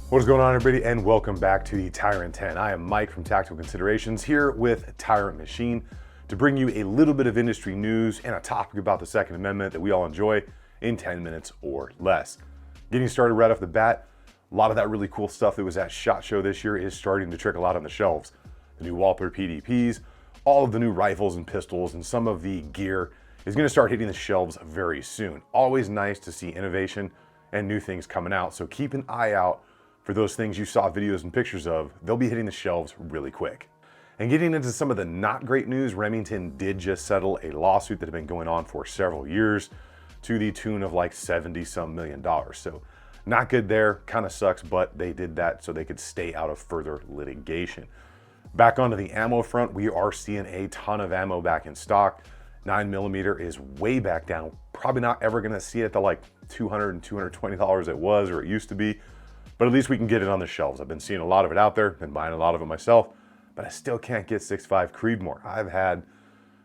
What is going on, everybody, and welcome back to the Tyrant 10. I am Mike from Tactical Considerations here with Tyrant Machine to bring you a little bit of industry news and a topic about the Second Amendment that we all enjoy in 10 minutes or less. Getting started right off the bat, a lot of that really cool stuff that was at SHOT Show this year is starting to trickle out on the shelves. The new Walther PDPs, all of the new rifles and pistols, and some of the gear is going to start hitting the shelves very soon. Always nice to see innovation and new things coming out, so keep an eye out for those things you saw videos and pictures of. They'll be hitting the shelves really quick. And getting into some of the not great news, Remington did just settle a lawsuit that had been going on for several years to the tune of like $70-some million. So not good there, kind of sucks, but they did that so they could stay out of further litigation. Back onto the ammo front, we are seeing a ton of ammo back in stock. 9mm is way back down. Probably not ever gonna see it at the like $200 and $220 it was or it used to be. But at least we can get it on the shelves. I've been seeing a lot of it out there, been buying a lot of it myself, but I still can't get 6.5 Creedmoor. I've had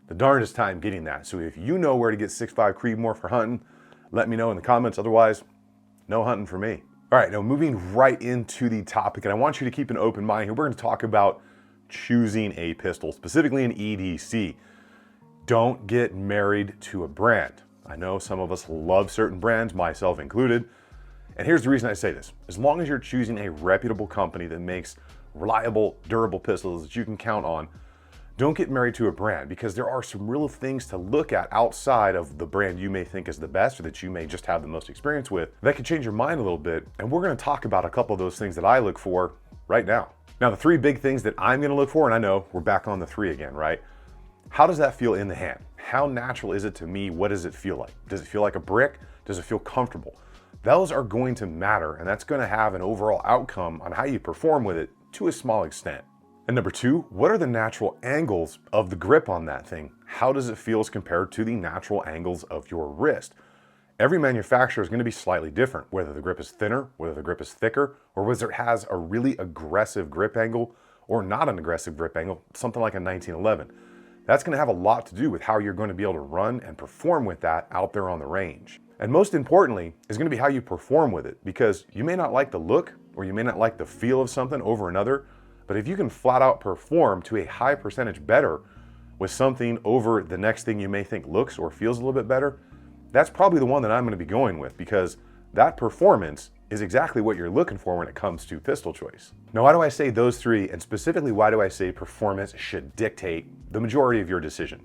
the darndest time getting that. So if you know where to get 6.5 Creedmoor for hunting, let me know in the comments. Otherwise, no hunting for me. All right, now moving right into the topic, and I want you to keep an open mind here. We're gonna talk about choosing a pistol, specifically an EDC. Don't get married to a brand. I know some of us love certain brands, myself included. And here's the reason I say this. As long as you're choosing a reputable company that makes reliable, durable pistols that you can count on, don't get married to a brand, because there are some real things to look at outside of the brand you may think is the best or that you may just have the most experience with that could change your mind a little bit. And we're gonna talk about a couple of those things that I look for right now. Now, the three big things that I'm gonna look for, and I know we're back on the three again, right? How does that feel in the hand? How natural is it to me? What does it feel like? Does it feel like a brick? Does it feel comfortable? Those are going to matter, and that's going to have an overall outcome on how you perform with it to a small extent. And number two, what are the natural angles of the grip on that thing? How does it feel as compared to the natural angles of your wrist? Every manufacturer is going to be slightly different, whether the grip is thinner, whether the grip is thicker, or whether it has a really aggressive grip angle or not an aggressive grip angle, something like a 1911. That's going to have a lot to do with how you're going to be able to run and perform with that out there on the range. And most importantly is going to be how you perform with it, because you may not like the look or you may not like the feel of something over another, but if you can flat out perform to a high percentage better with something over the next thing you may think looks or feels a little bit better, that's probably the one that I'm going to be going with, because that performance is exactly what you're looking for when it comes to pistol choice. Now, why do I say those three, and specifically why do I say performance should dictate the majority of your decision?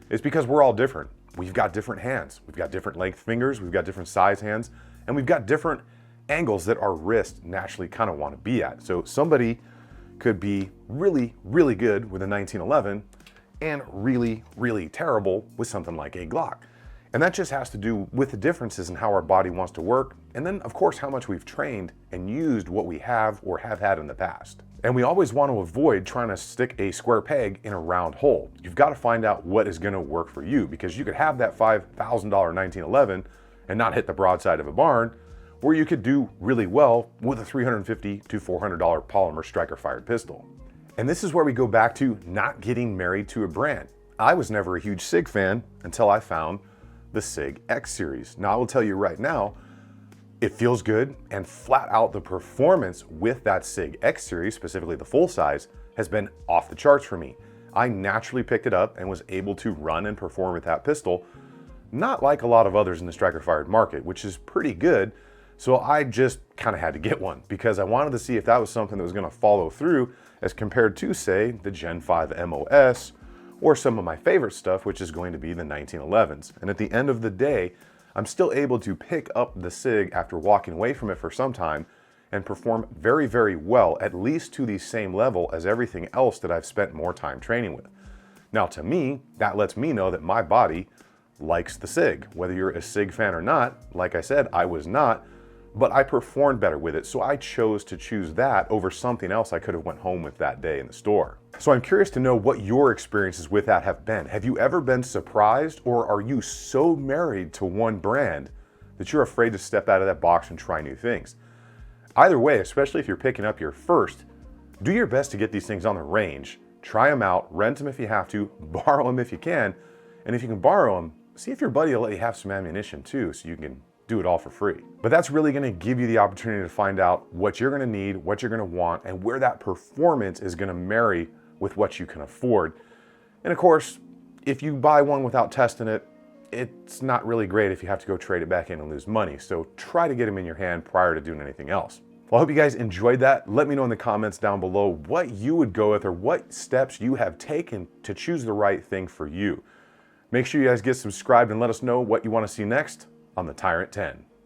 It's because we're all different. We've got different hands, we've got different length fingers, we've got different size hands, and we've got different angles that our wrists naturally kind of want to be at. So somebody could be really, really good with a 1911 and really, really terrible with something like a Glock. And that just has to do with the differences in how our body wants to work, and then of course how much we've trained and used what we have or have had in the past. And we always want to avoid trying to stick a square peg in a round hole. You've got to find out what is going to work for you, because you could have that $5,000 1911 and not hit the broadside of a barn, or you could do really well with a $350 to $400 polymer striker fired pistol. And this is where we go back to not getting married to a brand. I was never a huge SIG fan until I found the SIG X series. Now I will tell you right now, it feels good, and flat out the performance with that SIG X series, specifically the full size, has been off the charts for me. I naturally picked it up and was able to run and perform with that pistol, not like a lot of others in the striker fired market, which is pretty good. So I just kind of had to get one because I wanted to see if that was something that was going to follow through as compared to, say, the Gen 5 MOS or some of my favorite stuff, which is going to be the 1911s. And at the end of the day, I'm still able to pick up the SIG after walking away from it for some time and perform very, very well, at least to the same level as everything else that I've spent more time training with. Now, to me, that lets me know that my body likes the SIG. Whether you're a SIG fan or not, like I said, I was not, but I performed better with it, so I chose to choose that over something else I could have went home with that day in the store. So I'm curious to know what your experiences with that have been. Have you ever been surprised, or are you so married to one brand that you're afraid to step out of that box and try new things? Either way, especially if you're picking up your first, do your best to get these things on the range. Try them out, rent them if you have to, borrow them if you can, and if you can borrow them, see if your buddy will let you have some ammunition too, so you can do it all for free. But that's really gonna give you the opportunity to find out what you're gonna need, what you're gonna want, and where that performance is gonna marry with what you can afford. And of course, if you buy one without testing it, it's not really great if you have to go trade it back in and lose money. So try to get them in your hand prior to doing anything else. Well, I hope you guys enjoyed that. Let me know in the comments down below what you would go with or what steps you have taken to choose the right thing for you. Make sure you guys get subscribed and let us know what you want to see next on the Tyrant 10.